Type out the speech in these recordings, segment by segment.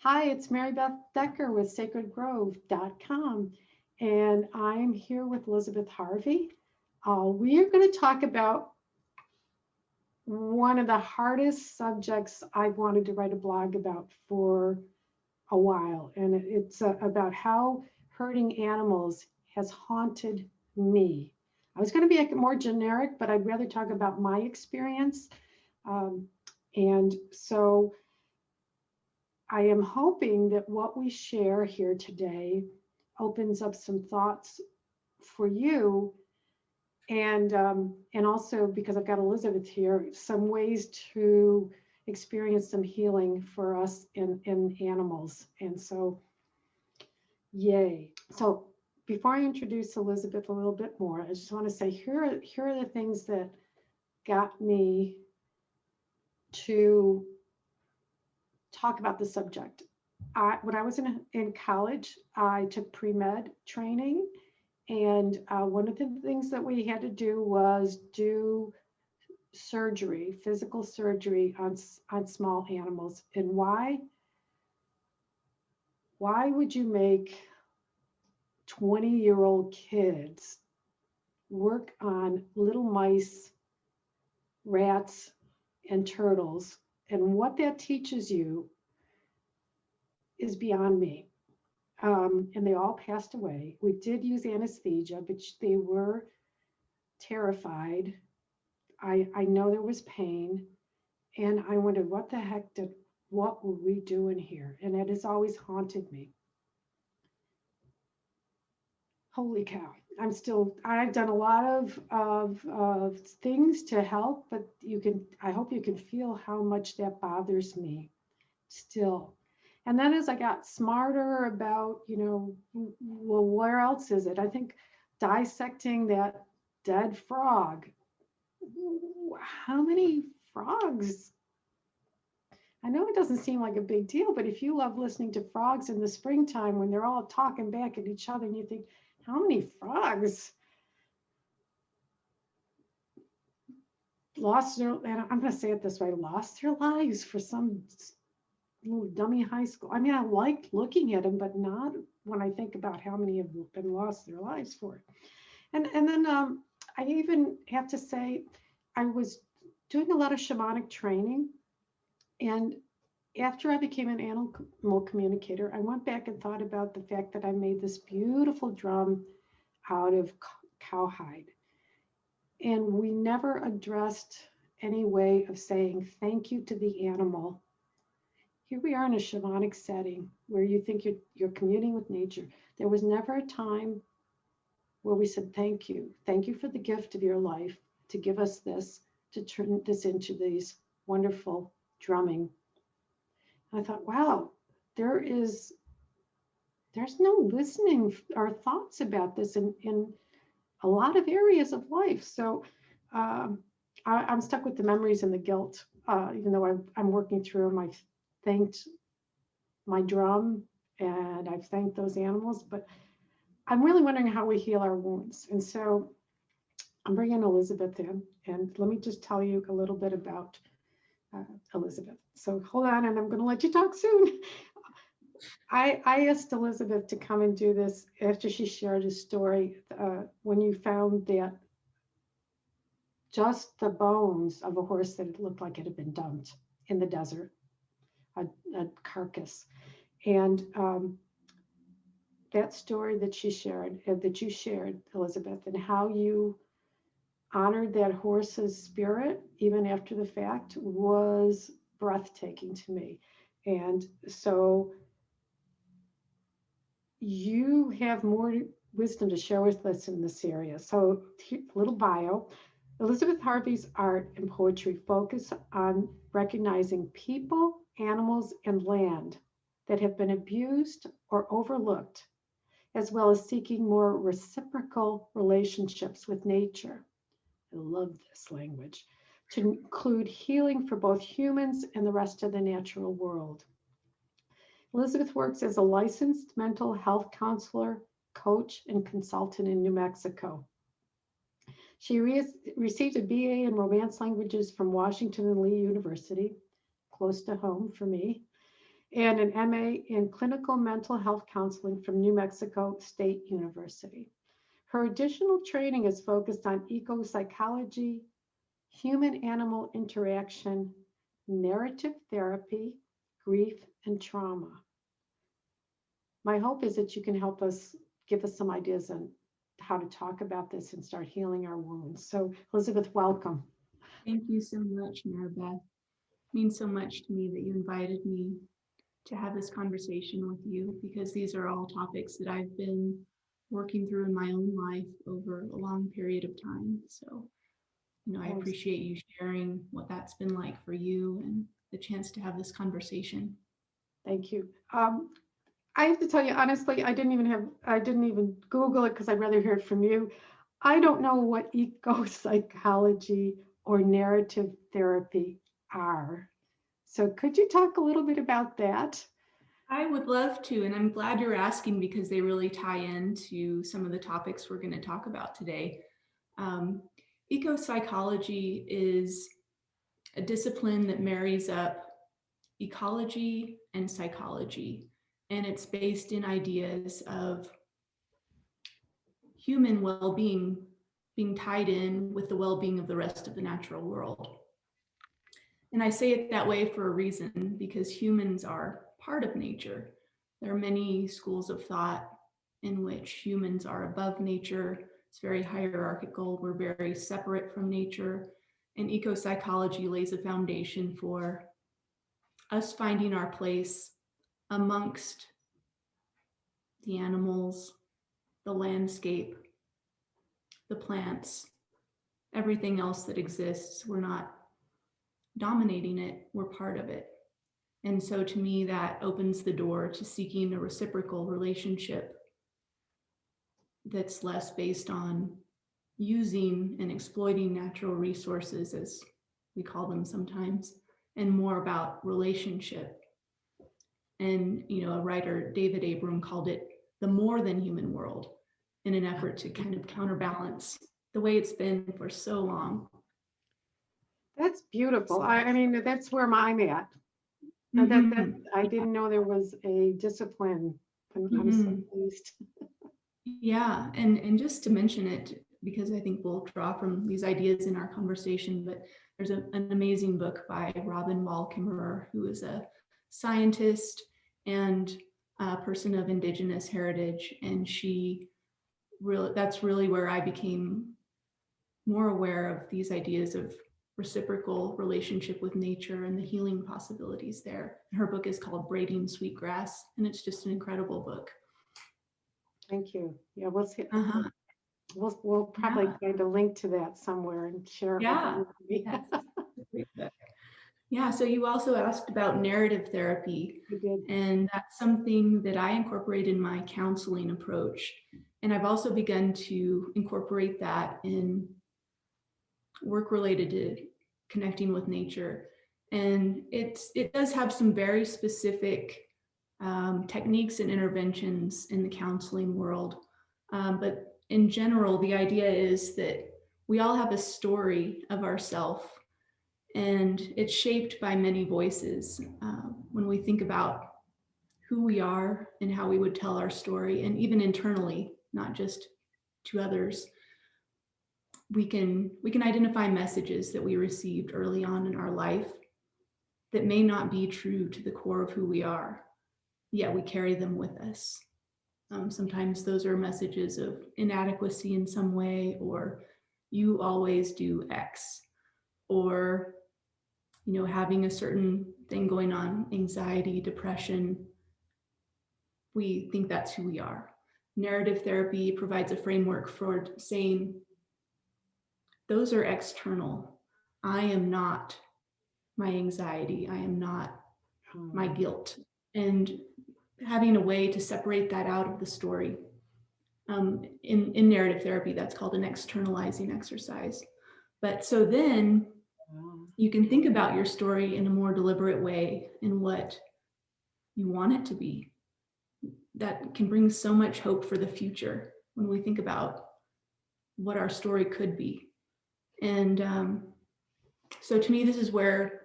Hi, it's Maribeth Decker with sacredgrove.com, and I'm here with Elizabeth Harvey. We are going to talk about one of the hardest subjects I've wanted to write a blog about for a while, and it's about how hurting animals has haunted me. I was going to be more generic, but I'd rather talk about my experience. Um, and so I am hoping that what we share here today opens up some thoughts for you, and also because I've got Elizabeth here, some ways to experience some healing for us in animals. And so, yay! So before I introduce Elizabeth a little bit more, I just want to say here are the things that got me to talk about the subject. When I was in college, I took pre-med training, and one of the things that we had to do was do surgery, physical surgery on small animals. And why would you make 20-year-old kids work on little mice, rats, and turtles? And what that teaches you is beyond me. And they all passed away. We did use anesthesia, but they were terrified. I know there was pain, and I wondered what were we doing here? And it has always haunted me. Holy cow! I've done a lot of things to help, but I hope you can feel how much that bothers me still. And then as I got smarter about, well, where else is it? I think dissecting that dead frog. How many frogs? I know it doesn't seem like a big deal, but if you love listening to frogs in the springtime when they're all talking back at each other and you think, how many frogs and I'm going to say it this way, lost their lives for some little dummy high school. I mean, I liked looking at them, but not when I think about how many have been lost their lives for it. And then I even have to say, I was doing a lot of shamanic training, and after I became an animal communicator, I went back and thought about the fact that I made this beautiful drum out of cowhide. And we never addressed any way of saying thank you to the animal. Here we are in a shamanic setting where you think you're communing with nature. There was never a time where we said thank you. Thank you for the gift of your life to give us this, to turn this into these wonderful drumming. And I thought, wow, there's no listening or thoughts about this in a lot of areas of life. So I'm stuck with the memories and the guilt, even though I'm working through them. I've thanked my drum and I've thanked those animals, but I'm really wondering how we heal our wounds. And so I'm bringing Elizabeth in, and let me just tell you a little bit about Elizabeth. So hold on, and I'm going to let you talk soon. I asked Elizabeth to come and do this after she shared a story when you found that just the bones of a horse that looked like it had been dumped in the desert, a carcass. And that story that she shared, that you shared, Elizabeth, and how you honored that horse's spirit even after the fact was breathtaking to me. And so you have more wisdom to share with us in this area. So, a little bio. Elizabeth Harvey's art and poetry focus on recognizing people, animals, and land that have been abused or overlooked, as well as seeking more reciprocal relationships with nature. I love this language, to include healing for both humans and the rest of the natural world. Elizabeth works as a licensed mental health counselor, coach, and consultant in New Mexico. She received a BA in Romance Languages from Washington and Lee University, close to home for me, and an MA in clinical mental health counseling from New Mexico State University. Her additional training is focused on eco-psychology, human-animal interaction, narrative therapy, grief, and trauma. My hope is that you can help us, give us some ideas on how to talk about this and start healing our wounds. So, Elizabeth, welcome. Thank you so much, Maribeth. It means so much to me that you invited me to have this conversation with you, because these are all topics that I've been working through in my own life over a long period of time. So, I appreciate you sharing what that's been like for you and the chance to have this conversation. Thank you. I have to tell you honestly, I didn't even Google it because I'd rather hear it from you. I don't know what eco-psychology or narrative therapy are. So could you talk a little bit about that? I would love to, and I'm glad you're asking, because they really tie into some of the topics we're going to talk about today. Eco-psychology is a discipline that marries up ecology and psychology, and it's based in ideas of human well-being being tied in with the well-being of the rest of the natural world. And I say it that way for a reason, because humans are part of nature. There are many schools of thought in which humans are above nature. It's very hierarchical. We're very separate from nature. And eco-psychology lays a foundation for us finding our place amongst the animals, the landscape, the plants, everything else that exists. We're not dominating it, we're part of it. And so to me, that opens the door to seeking a reciprocal relationship that's less based on using and exploiting natural resources, as we call them sometimes, and more about relationship. And, a writer, David Abram, called it the more than human world, in an effort to kind of counterbalance the way it's been for so long. That's beautiful. I mean, that's where I'm at. I didn't know there was a discipline. I'm so pleased. Yeah, and just to mention it, because I think we'll draw from these ideas in our conversation, but there's an amazing book by Robin Wall Kimmerer, who is a scientist and a person of Indigenous heritage, and that's really where I became more aware of these ideas of reciprocal relationship with nature and the healing possibilities there. Her book is called Braiding Sweetgrass, and it's just an incredible book. Thank you. Yeah, we'll see. We'll probably find a link to that somewhere and share it with me. Yeah, so you also asked about narrative therapy. You did. And that's something that I incorporate in my counseling approach. And I've also begun to incorporate that in work related to connecting with nature. And it does have some very specific techniques and interventions in the counseling world. But in general, the idea is that we all have a story of ourself, and it's shaped by many voices. When we think about who we are and how we would tell our story, and even internally, not just to others, we can identify messages that we received early on in our life that may not be true to the core of who we are, yet we carry them with us. Sometimes those are messages of inadequacy in some way, or you always do X, or having a certain thing going on, anxiety, depression. We think that's who we are. Narrative therapy provides a framework for saying, those are external. I am not my anxiety. I am not my guilt. And having a way to separate that out of the story. In narrative therapy, that's called an externalizing exercise. But so then you can think about your story in a more deliberate way in what you want it to be. That can bring so much hope for the future when we think about what our story could be. And so to me, this is where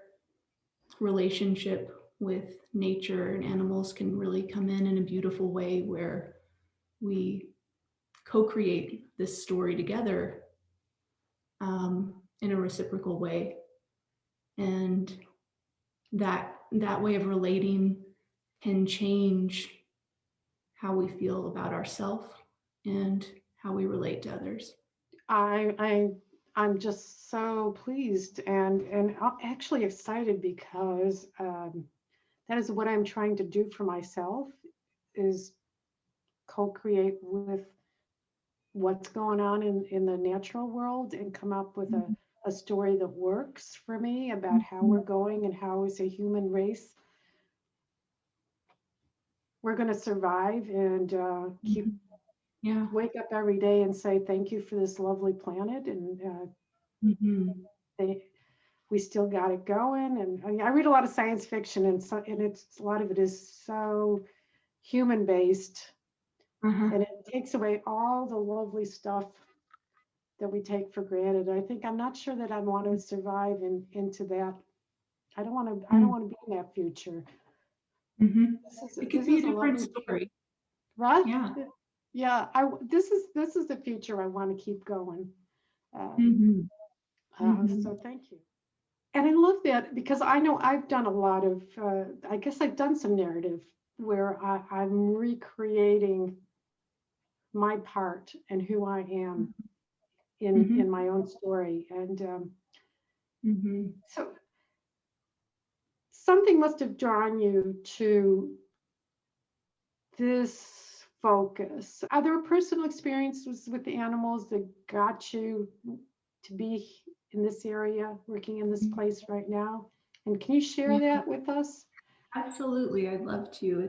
relationship with nature and animals can really come in a beautiful way where we co-create this story together in a reciprocal way. And that way of relating can change how we feel about ourselves and how we relate to others. I'm just so pleased and actually excited because that is what I'm trying to do for myself, is co-create with what's going on in the natural world and come up with a story that works for me about how we're going and how as a human race we're going to survive and keep wake up every day and say thank you for this lovely planet, and we still got it going. And I mean, I read a lot of science fiction, and it's a lot of it is so human based, and it takes away all the lovely stuff that we take for granted. I'm not sure that I want to survive into that. I don't want to be in that future. It could be a different story, right? Yeah. Yeah. This is the future I want to keep going. So thank you. And I love that because I know I've done a lot of, I guess I've done some narrative where I'm recreating my part and who I am in my own story. And so something must have drawn you to this focus. Are there personal experiences with the animals that got you to be in this area, working in this place right now? And can you share that with us? Absolutely, I'd love to.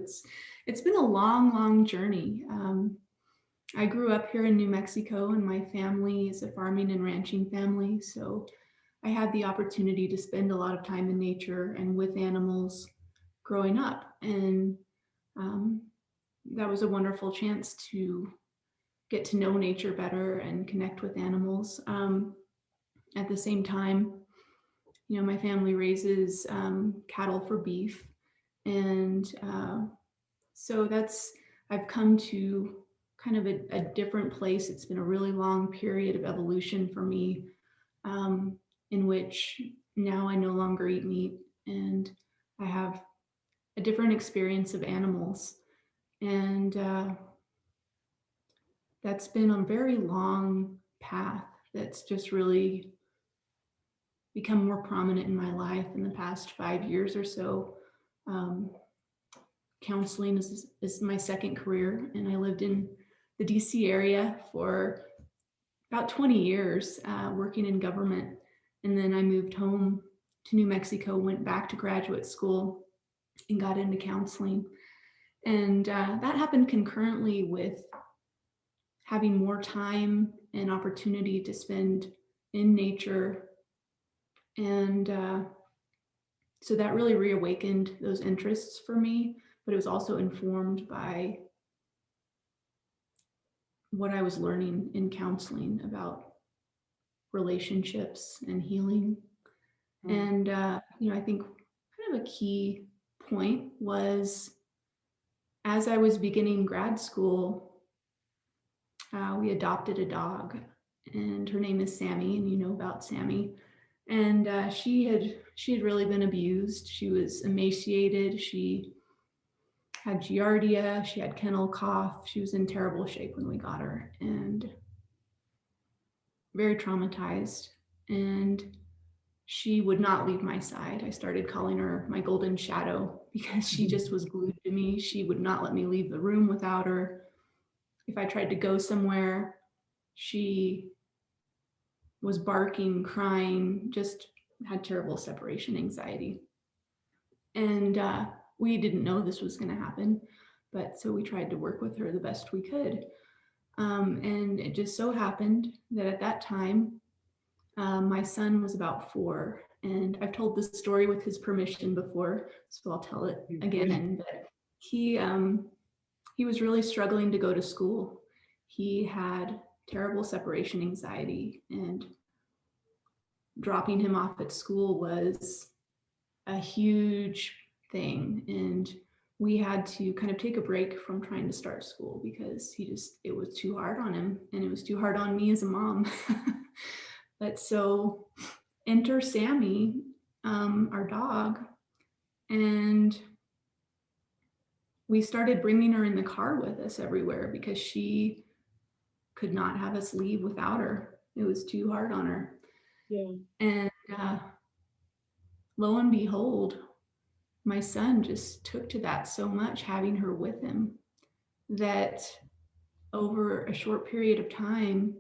It's been a long journey. I grew up here in New Mexico, and my family is a farming and ranching family. So I had the opportunity to spend a lot of time in nature and with animals growing up. And that was a wonderful chance to get to know nature better and connect with animals. At the same time, my family raises cattle for beef. And so I've come to kind of a different place. It's been a really long period of evolution for me, in which now I no longer eat meat and I have a different experience of animals. And that's been a very long path that's just really become more prominent in my life in the past 5 years or so. Counseling is my second career, and I lived in the DC area for about 20 years, working in government. And then I moved home to New Mexico, went back to graduate school, and got into counseling. And that happened concurrently with having more time and opportunity to spend in nature. And so that really reawakened those interests for me, but it was also informed by what I was learning in counseling about relationships and healing. And, I think kind of a key point was as I was beginning grad school, we adopted a dog, and her name is Sammy, and you know about Sammy. And she had really been abused. She was emaciated. She had giardia. She had kennel cough. She was in terrible shape when we got her, and very traumatized. And she would not leave my side. I started calling her my golden shadow because she just was glued to me. She would not let me leave the room without her. If I tried to go somewhere, she was barking, crying, just had terrible separation anxiety. And we didn't know this was going to happen, but so we tried to work with her the best we could. And it just so happened that at that time, my son was about 4, and I've told this story with his permission before, so I'll tell it again. But he was really struggling to go to school. He had terrible separation anxiety, and dropping him off at school was a huge thing. And we had to kind of take a break from trying to start school because it was too hard on him, and it was too hard on me as a mom. But so enter Sammy, our dog, and we started bringing her in the car with us everywhere because she could not have us leave without her. It was too hard on her. Yeah. And lo and behold, my son just took to that so much, having her with him, that over a short period of time,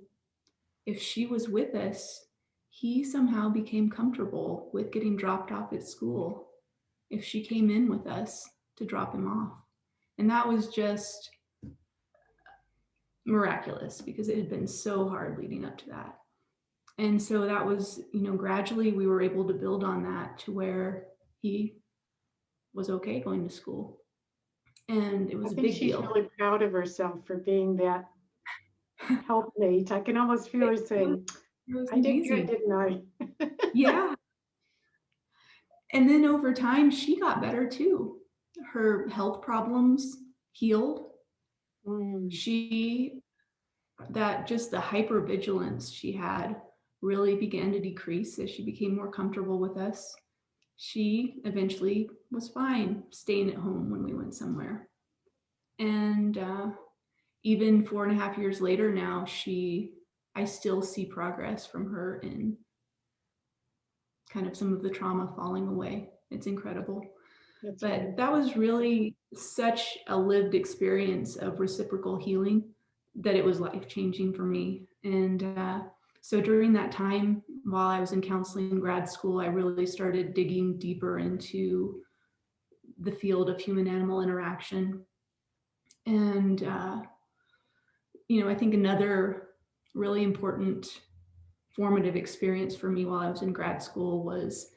if she was with us, he somehow became comfortable with getting dropped off at school if she came in with us to drop him off. And that was just miraculous because it had been so hard leading up to that. And so that was, gradually we were able to build on that to where he was okay going to school. And it was a big she's deal. Really proud of herself for being that helpmate. I can almost feel her saying, I did good, didn't I? Yeah. And then over time, she got better too. Her health problems healed. Just the hypervigilance she had really began to decrease as she became more comfortable with us. She eventually was fine staying at home when we went somewhere. And even 4.5 years later now, I still see progress from her in kind of some of the trauma falling away. It's incredible. But that was really such a lived experience of reciprocal healing that it was life-changing for me. And so during that time, while I was in counseling in grad school, I really started digging deeper into the field of human-animal interaction. And, I think another really important formative experience for me while I was in grad school was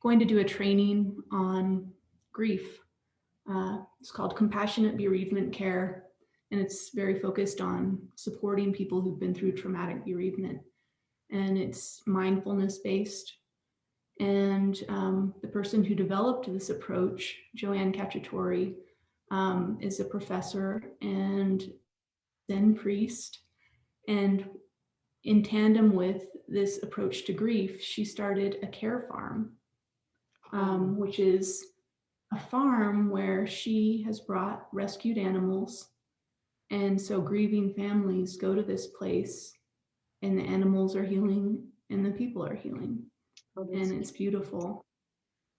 going to do a training on grief. It's called Compassionate Bereavement Care, and it's very focused on supporting people who've been through traumatic bereavement. And it's mindfulness based. And the person who developed this approach, Joanne Cacciatore, is a professor and Zen priest. And in tandem with this approach to grief, she started a care farm, which is a farm where she has brought rescued animals. And so grieving families go to this place, and the animals are healing and the people are healing. And it's beautiful.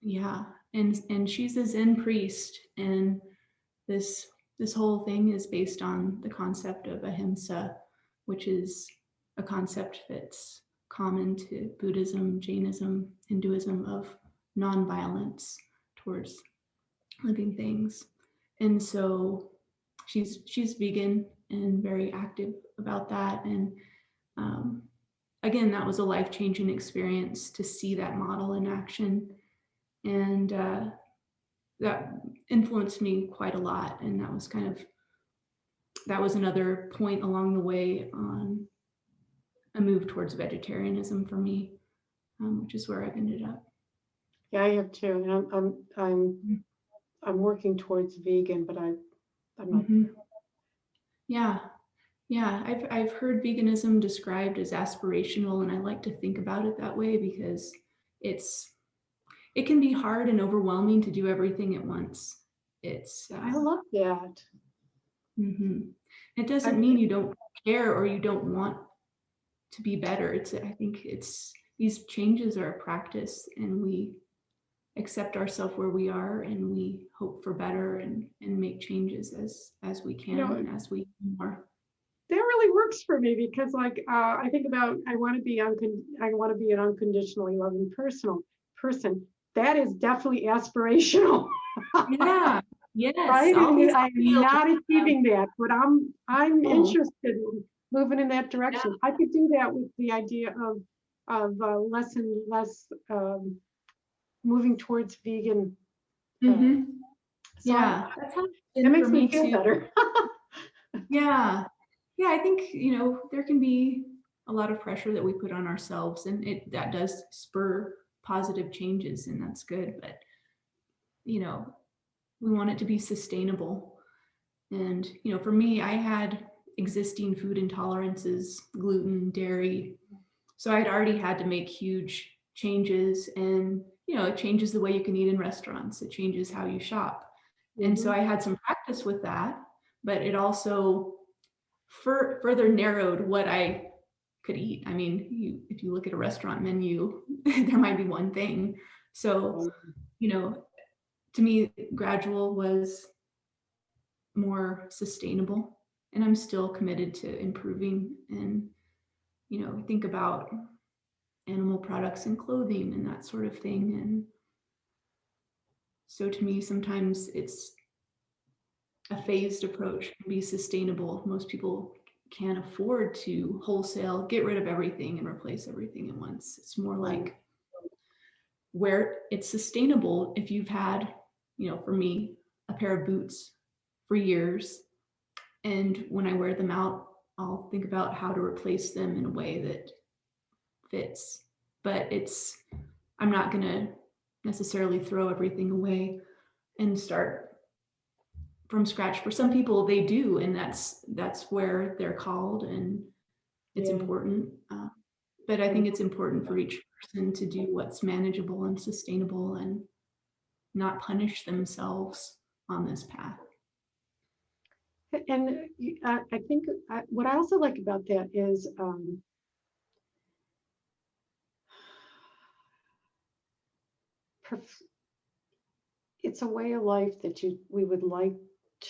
Yeah. And she's a Zen priest, and this whole thing is based on the concept of ahimsa, which is a concept that's common to Buddhism, Jainism, Hinduism, of nonviolence towards living things. And so she's vegan and very active about that. And again, that was a life-changing experience to see that model in action. And that influenced me quite a lot. And that was another point along the way on a move towards vegetarianism for me, which is where I've ended up. Yeah, I have too. And I'm working towards vegan, but I'm not. Yeah. I've heard veganism described as aspirational, and I like to think about it that way because it can be hard and overwhelming to do everything at once. I love that. It doesn't mean you don't care or you don't want to be better. I think these changes are a practice, and we accept ourselves where we are, and we hope for better and make changes as we can and as we can more. That really works for me because, I think about I want to be an unconditionally loving person. That is definitely aspirational. Yeah. Yes. Right? I'm not achieving that, but I'm interested in moving in that direction. Yeah. I could do that with the idea of less and less moving towards vegan. So that's how that makes me feel better. Yeah. I think, there can be a lot of pressure that we put on ourselves, and that does spur positive changes, and that's good. But, we want it to be sustainable. And, for me, I had existing food intolerances, gluten, dairy. So I'd already had to make huge changes, and, it changes the way you can eat in restaurants. It changes how you shop. And so I had some practice with that, but it also further narrowed what I could eat. I mean, if you look at a restaurant menu, there might be one thing. So, to me, gradual was more sustainable, and I'm still committed to improving. And, think about animal products and clothing and that sort of thing. And so to me, sometimes it's a phased approach can be sustainable. Most people can't afford to wholesale get rid of everything and replace everything at once. It's more like where it's sustainable. If you've had, for me, a pair of boots for years, and when I wear them out, I'll think about how to replace them in a way that fits. But I'm not going to necessarily throw everything away and start from scratch. For some people, they do, and that's where they're called, and it's important. But I think it's important for each person to do what's manageable and sustainable, and not punish themselves on this path. And I think what I also like about that is it's a way of life that we would like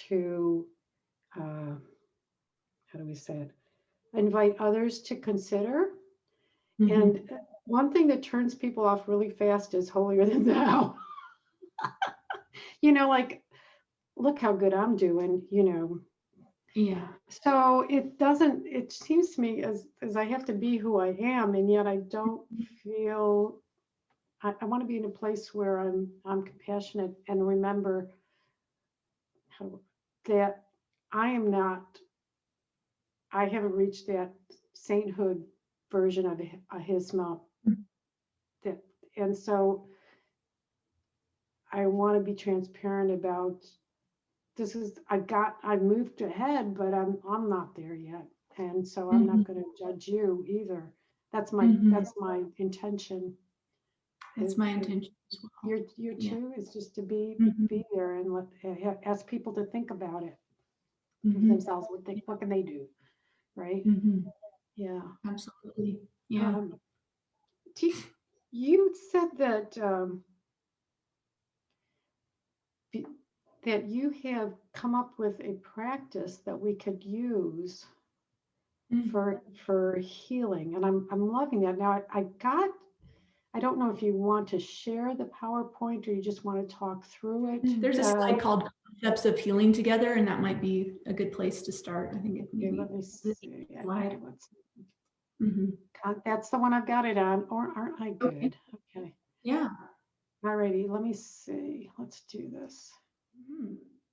to, how do we say it, invite others to consider. And one thing that turns people off really fast is holier than thou. Like, look how good I'm doing, Yeah. So it seems to me as I have to be who I am, and yet I don't feel, I want to be in a place where I'm compassionate and remember that I haven't reached that sainthood version of Ahisma. And so I want to be transparent about I've moved ahead, but I'm not there yet. And so I'm not going to judge you either. That's my intention. That's my intention as well. Your too is just to be there and ask people to think about it for themselves. What can they do, right? Yeah, absolutely. Yeah. You said that that you have come up with a practice that we could use for healing, and I'm loving that. Now I don't know if you want to share the PowerPoint or you just want to talk through it. There's a slide called Concepts of Healing Together, and that might be a good place to start. I think let me see. Slide. That's the one I've got it on, or aren't I good? Okay. Yeah. All righty, let me see. Let's do this.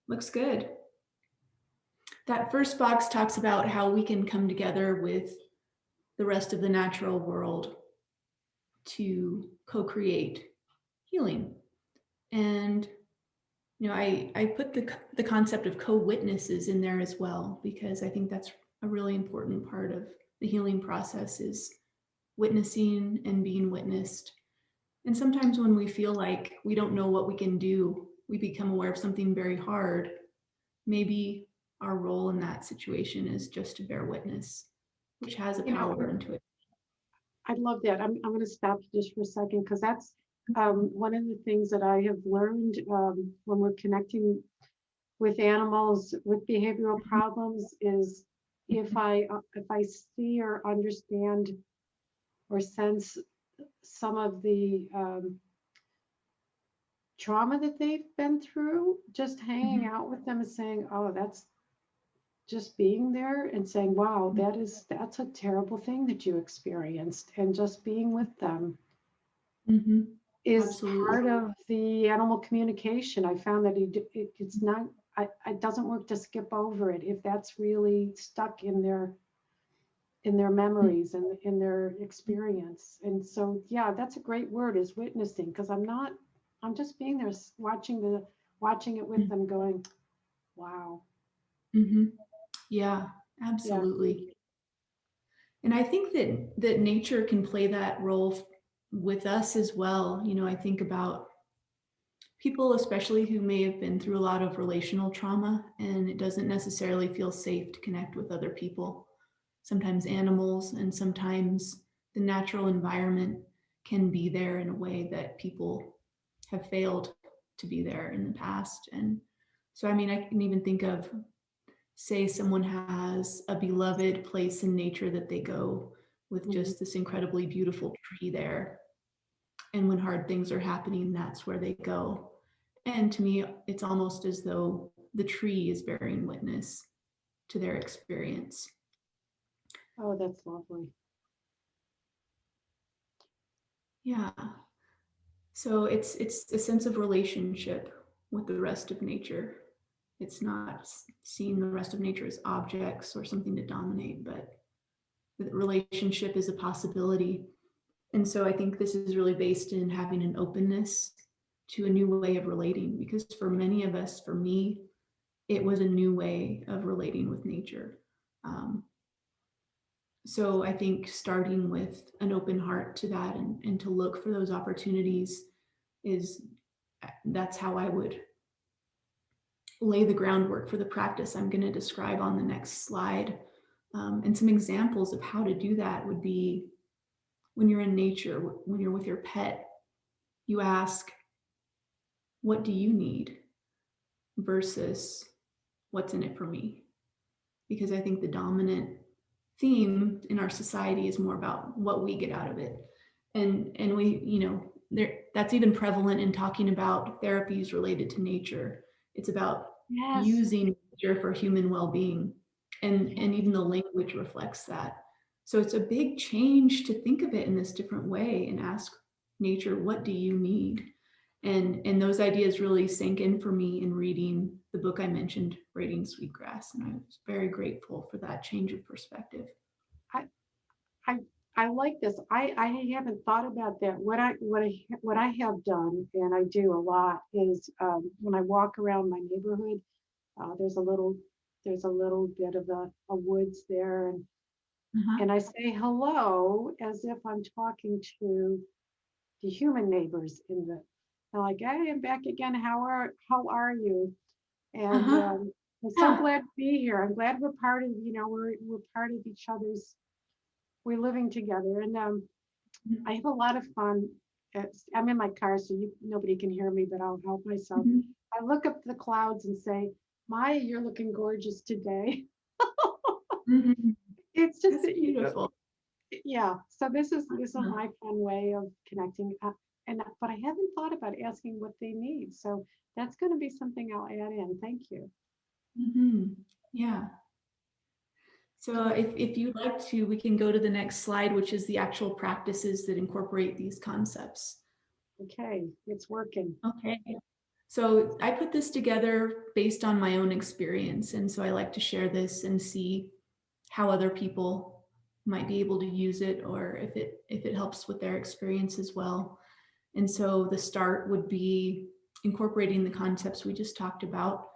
Looks good. That first box talks about how we can come together with the rest of the natural world to co-create healing. And I put the concept of co-witnesses in there as well, because I think that's a really important part of the healing process, is witnessing and being witnessed. And sometimes when we feel like we don't know what we can do, we become aware of something very hard. Maybe our role in that situation is just to bear witness, which has a power into it. I love that. I'm going to stop just for a second, because that's one of the things that I have learned when we're connecting with animals with behavioral problems is if I see or understand or sense some of the trauma that they've been through, just hanging out with them and saying, oh, that's just being there and saying, wow, that's a terrible thing that you experienced, and just being with them is Absolutely. part of the animal communication. I found that it's not, it doesn't work to skip over it if that's really stuck in their memories and in their experience. And so, yeah, that's a great word, is witnessing, because I'm just being there watching watching it with them going, wow. Mm-hmm. Yeah, Yeah. absolutely. And I think that nature can play that role with us as well. You know, I think about people, especially who may have been through a lot of relational trauma, and it doesn't necessarily feel safe to connect with other people. Sometimes animals and sometimes the natural environment can be there in a way that people have failed to be there in the past. And so, I mean, I can even think of, say, someone has a beloved place in nature that they go with Mhm. just this incredibly beautiful tree there. And when hard things are happening, that's where they go. And to me, it's almost as though the tree is bearing witness to their experience. Oh, that's lovely. Yeah. So it's a sense of relationship with the rest of nature. It's not seeing the rest of nature as objects or something to dominate, but the relationship is a possibility. And so I think this is really based in having an openness to a new way of relating, because for many of us, for me, it was a new way of relating with nature. Um, so I think starting with an open heart to that, and to look for those opportunities is, that's how I would lay the groundwork for the practice I'm going to describe on the next slide. And some examples of how to do that would be when you're in nature, when you're with your pet, you ask, what do you need versus what's in it for me? Because I think the dominant theme in our society is more about what we get out of it. And we, you know, there, that's even prevalent in talking about therapies related to nature. It's about Yes. using nature for human well-being, and Yeah. even the language reflects that. So it's a big change to think of it in this different way and ask nature, what do you need? And those ideas really sank in for me in reading the book I mentioned, Braiding Sweetgrass, and I was very grateful for that change of perspective. I, I, I like this. I haven't thought about that. What I have done, and I do a lot, is when I walk around my neighborhood, there's a little bit of a woods there, Uh-huh. and I say hello as if I'm talking to the human neighbors in the. They're like, hey, I'm back again. How are you? And Uh-huh. I'm so Yeah. glad to be here. I'm glad we're part of, we're part of each other's. We're living together, and I have a lot of fun. I'm in my car, so nobody can hear me, but I'll help myself. Mhm. I look up the clouds and say, Maya, you're looking gorgeous today. Mhm. It's just That's beautiful. yeah. So this is my fun way of connecting. But I haven't thought about asking what they need. So that's going to be something I'll add in. Thank you. Mhm. Yeah. So So if you'd like to, we can go to the next slide, which is the actual practices that incorporate these concepts. okay, it's working. Okay. So I put this together based on my own experience. And so I like to share this and see how other people might be able to use it, or if it helps with their experience as well. And so the start would be incorporating the concepts we just talked about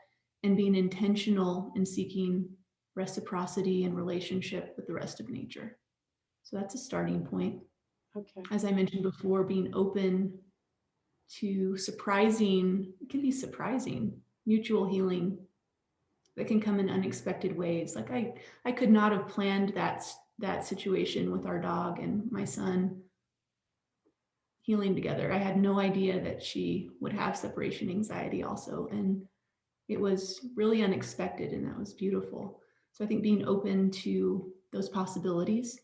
and being intentional in seeking reciprocity and relationship with the rest of nature. So that's a starting point. Okay. As I mentioned before, being open to surprising, it can be surprising, mutual healing that can come in unexpected ways. Like I could not have planned that situation with our dog and my son healing together. I had no idea that she would have separation anxiety also. And it was really unexpected, and that was beautiful. So I think being open to those possibilities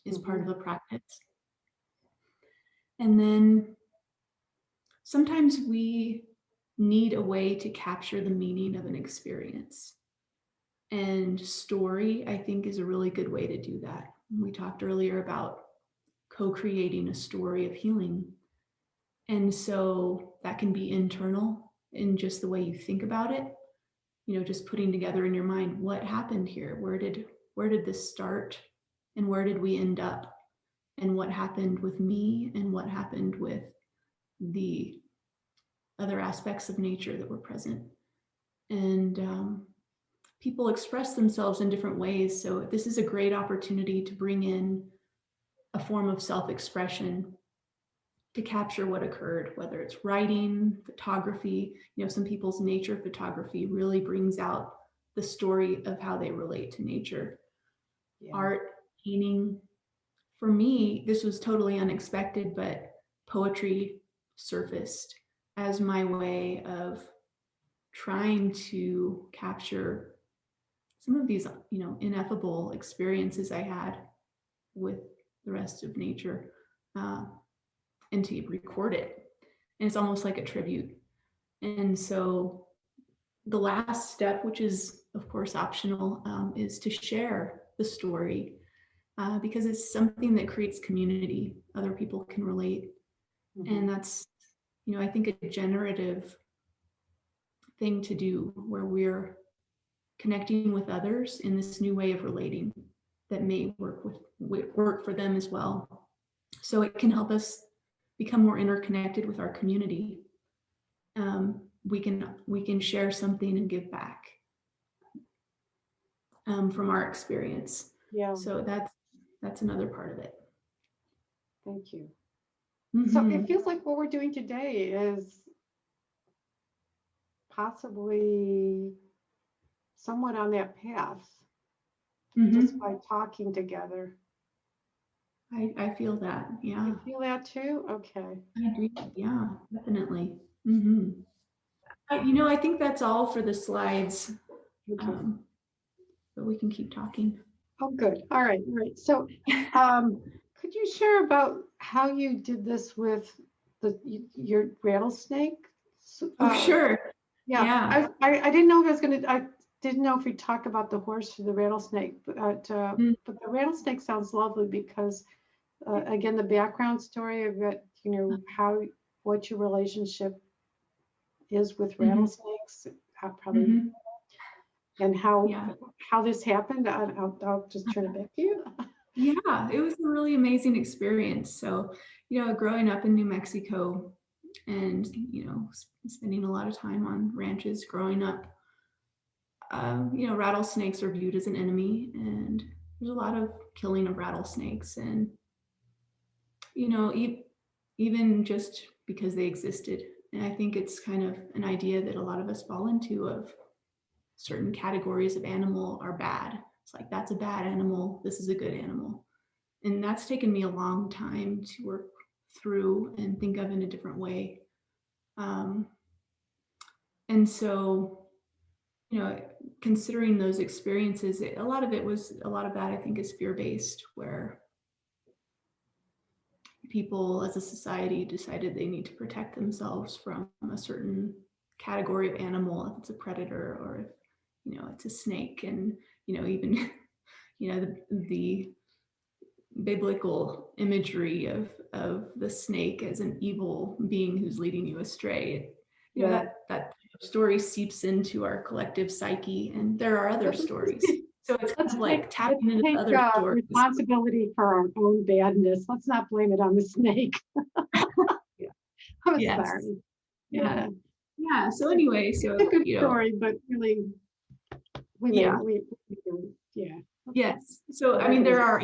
is part Hmm. of the practice. And then sometimes we need a way to capture the meaning of an experience. And story, I think, is a really good way to do that. We talked earlier about co-creating a story of healing. And so that can be internal in just the way you think about it, just putting together in your mind, what happened here? Where did this start? And where did we end up? And what happened with me? And what happened with the other aspects of nature that were present. And people express themselves in different ways. So this is a great opportunity to bring in a form of self-expression to capture what occurred, whether it's writing, photography. Some people's nature photography really brings out the story of how they relate to nature. Yeah. Art, painting. For me, this was totally unexpected, but poetry surfaced as my way of trying to capture some of these, ineffable experiences I had with the rest of nature, and to record it. And it's almost like a tribute. And so the last step, which is of course optional, is to share the story, because it's something that creates community. Other people can relate. Mm-hmm. And that's, I think, a generative thing to do, where we're connecting with others in this new way of relating that may work for them as well. So it can help us become more interconnected with our community. We can share something and give back from our experience. Yeah. So that's another part of it. Thank you. Mm-hmm. So it feels like what we're doing today is possibly somewhat on that path, just by talking together. I feel that. Yeah. You feel that too? Okay. I do. Yeah, definitely. I think that's all for the slides. Okay. But we can keep talking. Oh, good. All right. So, could you share about how you did this with your rattlesnake? Sure. Yeah. I didn't know if I was going to. I didn't know if we talk about the horse or the rattlesnake, but the rattlesnake sounds lovely because, again, the background story of it. What your relationship is with rattlesnakes, probably. And how this happened. I'll just turn it back to you. Yeah, it was a really amazing experience. So, growing up in New Mexico and, spending a lot of time on ranches growing up, rattlesnakes are viewed as an enemy, and there's a lot of killing of rattlesnakes. And, even just because they existed. And I think it's kind of an idea that a lot of us fall into, of certain categories of animal are bad. It's like, that's a bad animal, this is a good animal. And that's taken me a long time to work through and think of in a different way. And so, considering those experiences, a lot of that I think is fear-based, where people as a society decided they need to protect themselves from a certain category of animal, if it's a predator or if it's a snake. And even the biblical imagery of the snake as an evil being who's leading you astray. That story seeps into our collective psyche, and there are other stories. So it's kind of like tapping into other stories. Responsibility for our own badness. Let's not blame it on the snake. I'm sorry. Yeah. So anyway, it's a good story, but really, Yes. So I mean, there are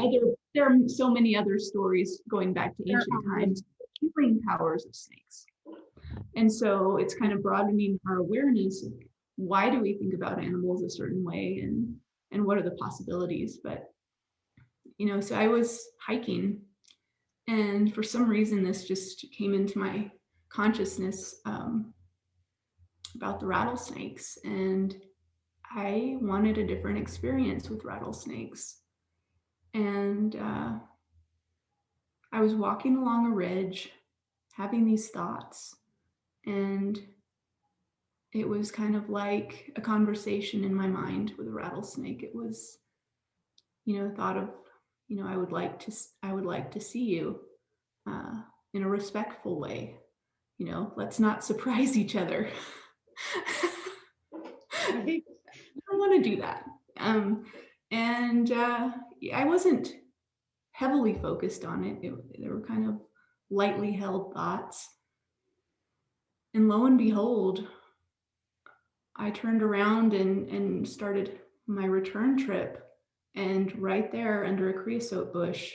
so many other stories going back to ancient times, healing powers of snakes. And so it's kind of broadening our awareness of why do we think about animals a certain way, and what are the possibilities. But so I was hiking, and for some reason this just came into my consciousness, about the rattlesnakes, and I wanted a different experience with rattlesnakes. And I was walking along a ridge having these thoughts, and it was kind of like a conversation in my mind with a rattlesnake. It was, thought of, I would like to see you in a respectful way. Let's not surprise each other. I don't want to do that. And I wasn't heavily focused on it. They were kind of lightly held thoughts. And lo and behold, I turned around and started my return trip. And right there under a creosote bush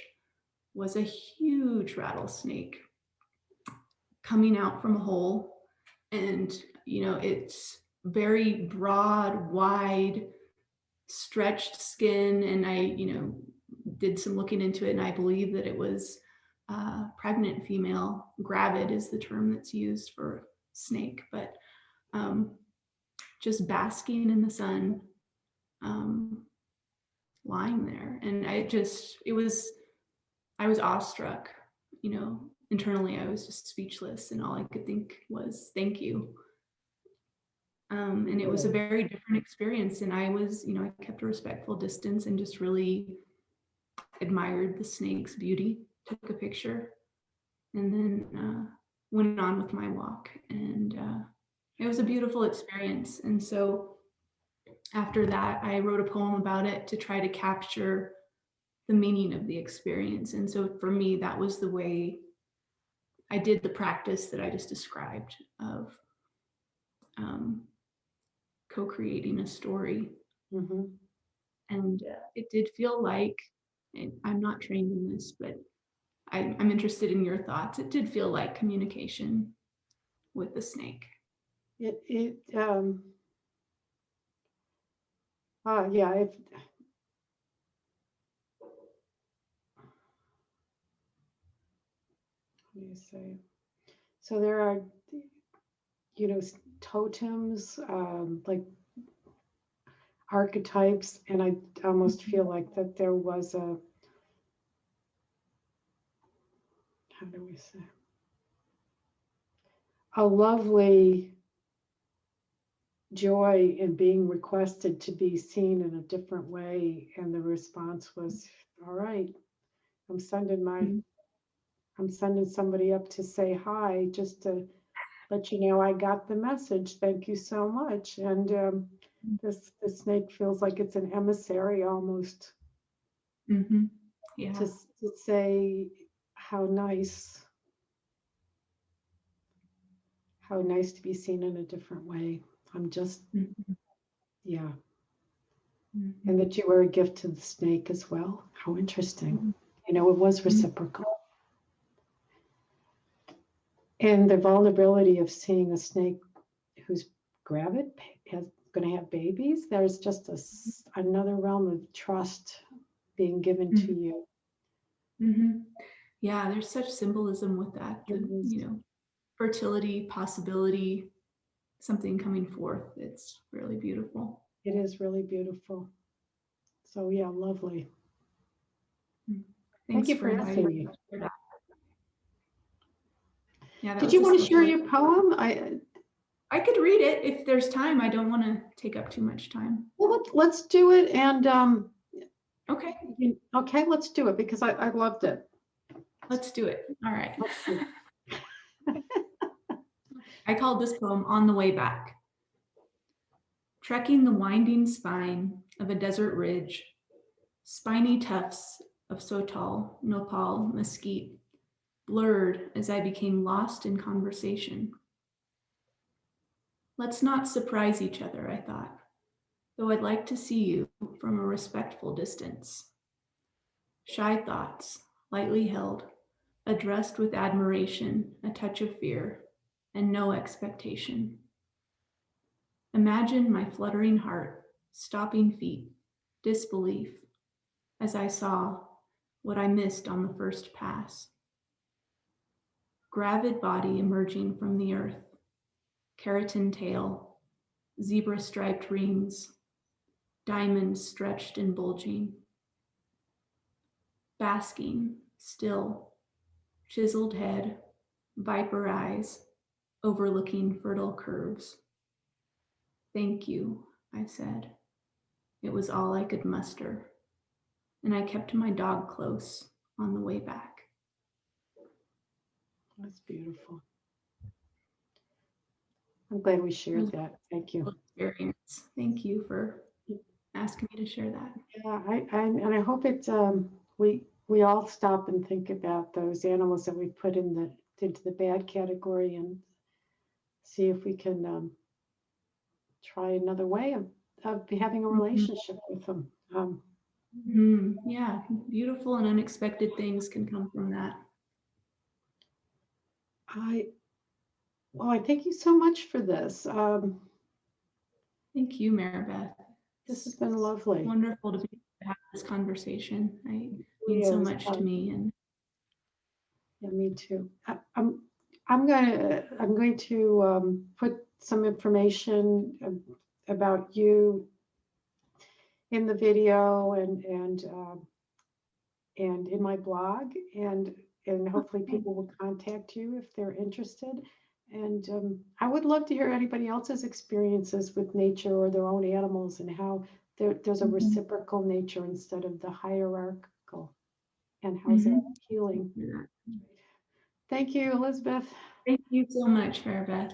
was a huge rattlesnake coming out from a hole. And, it's very broad, wide, stretched skin. And I, did some looking into it, and I believe that it was pregnant female. Gravid is the term that's used for snake, but just basking in the sun, lying there. And I was awestruck, internally. I was just speechless, and all I could think was, thank you. And it was a very different experience. And I was, I kept a respectful distance and just really admired the snake's beauty, took a picture, and then went on with my walk. And it was a beautiful experience. And so after that, I wrote a poem about it to try to capture the meaning of the experience. And so for me, that was the way I did the practice that I just described of co-creating a story. Mm-hmm. And it did feel like, and I'm not trained in this, but I'm interested in your thoughts. It did feel like communication with the snake. Yeah, what do you say? So there are, totems, like archetypes, and I almost feel like that there was how do we say, a lovely joy in being requested to be seen in a different way. And the response was, all right, I'm sending somebody up to say hi, just to let you know I got the message. Thank you so much. And the snake feels like it's an emissary almost, Mm-hmm. Yeah. to say how nice to be seen in a different way. I'm just, yeah. Mm-hmm. And that you were a gift to the snake as well. How interesting. It was reciprocal. And the vulnerability of seeing a snake who's gravid, going to have babies, there's just another realm of trust being given to you. Mm-hmm. Yeah, there's such symbolism with that. Fertility, possibility, something coming forth. It's really beautiful. It is really beautiful. So yeah, lovely. Thank you for asking me. Yeah, did you want to share your poem? I could read it if there's time. I don't want to take up too much time. Well, let's do it. And okay. Okay, let's do it, because I loved it. Let's do it. All right. I called this poem On the Way Back. Trekking the winding spine of a desert ridge, spiny tufts of sotal, nopal, mesquite, blurred as I became lost in conversation. Let's not surprise each other, I thought, though I'd like to see you from a respectful distance. Shy thoughts, lightly held, addressed with admiration, a touch of fear, and no expectation. Imagine my fluttering heart, stopping feet, disbelief, as I saw what I missed on the first pass. Gravid body emerging from the earth, keratin tail, zebra-striped rings, diamonds stretched and bulging. Basking, still, chiseled head, viper eyes, overlooking fertile curves. Thank you, I said. It was all I could muster, and I kept my dog close on the way back. That's beautiful. I'm glad we shared that. Thank you. Experience. Thank you for asking me to share that. Yeah, I hope it's we all stop and think about those animals that we put into the bad category, and see if we can try another way of having a Mhm. relationship with them. Yeah, beautiful and unexpected things can come from that. I Well, I thank you so much for this. Thank you, Maribeth. This has It's been lovely. wonderful to have this conversation. It It means so is. much to me. And Yeah, me too. I'm going to put some information about you in the video and in my blog, and hopefully okay. people will contact you if they're interested. And I would love to hear anybody else's experiences with nature or their own animals and how there's a Mhm. reciprocal nature instead of the hierarchical, and how's that Mhm. healing. Thank you, Elizabeth. Thank you so much, Maribeth.